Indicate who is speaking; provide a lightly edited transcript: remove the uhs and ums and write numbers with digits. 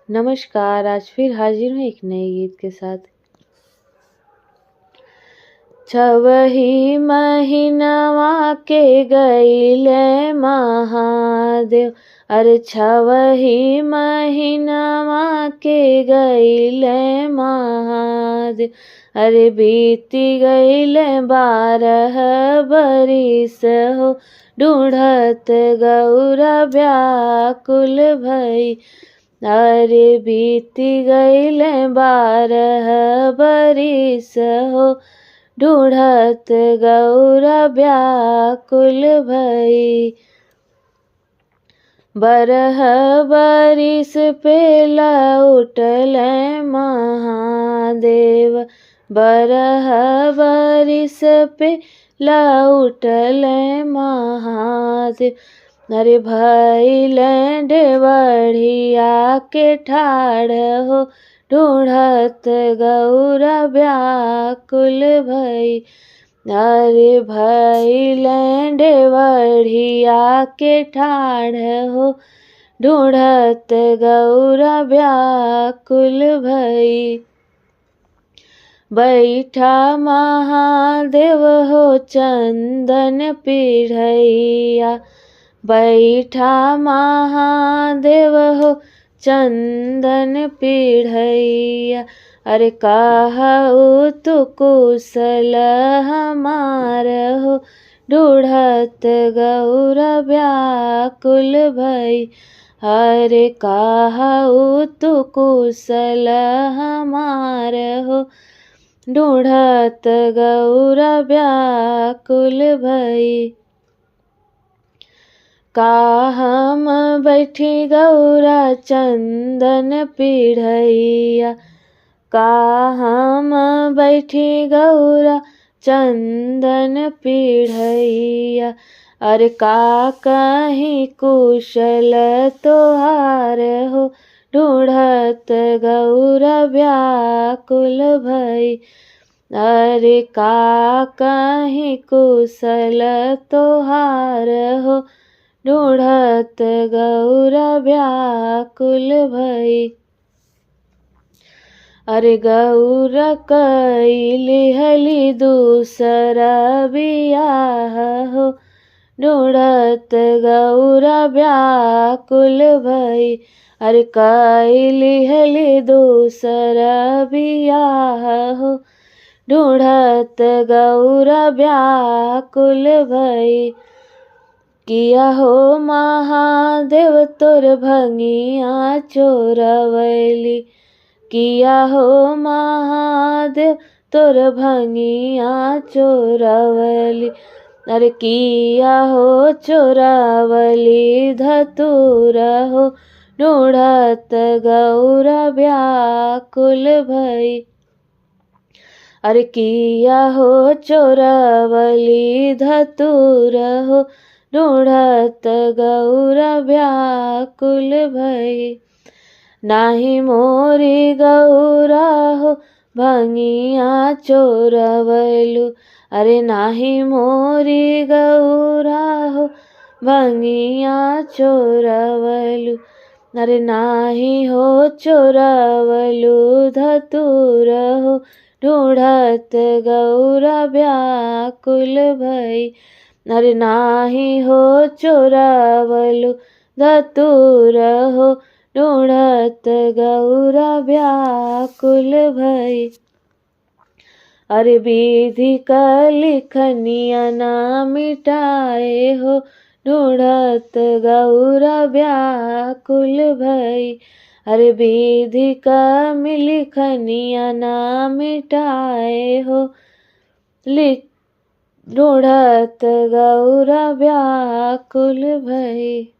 Speaker 1: नमस्कार, आज फिर हाजिर हूँ एक नए गीत के साथ। छवही महीनवा के गईले महादेव, अरे छवही महीनवा के गईले महादेव, अरे बीती गईले 12 बरिस हो, ढूंढत गौरा व्याकुल भई, अरे बीती गईले 12 बरिस हो, ढूंढत गौरा व्याकुल भई। 12 बरिस पे उठले महादेव, 12 बरिस पे उठले महादेव, अरे भइले डेवढ़िया के ठाड़ हो, ढूंढत गौरा व्याकुल भई, अरे भइले डेवढ़िया के ठाड़ हो, ढूंढत गौरा व्याकुल भई। बैठा महादेव हो चंदन पीढ़ैया, बैठा महादेव हो चंदन पीढ़ैया, अरे कहू तू कुशल हमार हो, ढूंढत गौरा व्याकुल भई, अरे कहू तू कुशल हमार हो, ढूंढत गौरा व्याकुल भई। का हम बैठी गौरा चंदन पीढ़ैया, का हम बैठी गौरा चंदन पीढ़ैया, अरे का कहीं कुशल तोहार हो, ढूंढत गौरा व्याकुल भई, अरे का कहीं कुशल तोहार हो, ढूंढत गौरा व्याकुल भई। अरे गौरा कइली हली दूसरा बियाह हो, ढूंढत गौरा व्याकुल भई, अरे कइली हली दूसरा बियाह हो, ढूंढत गौरा व्याकुल भई। किया हो महादेव तोर भंगिया चोरवैली, किया हो महादेव तोर भंगिया चोरवली, अरे किया हो चोरवली धतूर हो, ढूंढत गौरा व्याकुल भई, अरे किया हो चोरवली धतूर हो, ढूंढत गौरा व्याकुल भई। नाही मोरी गौरा हो भंगिया चोरवलु, अरे नाही मोरी गौरा हो भंगिया चोरवलु, अरे नाही हो चोरवलु धतूर हो, ढूंढत गौरा व्याकुल भई, अरे नाही हो चोरवलु धतूर हो, ढूंढत गौरा व्याकुल भई। अरे विधि का लिखनिया ना मिटाए हो, ढूंढत गौरा व्याकुल भई, अरे विधि का लिखनिया ना मिटाए हो, ढूंढत गौरा व्याकुल भई।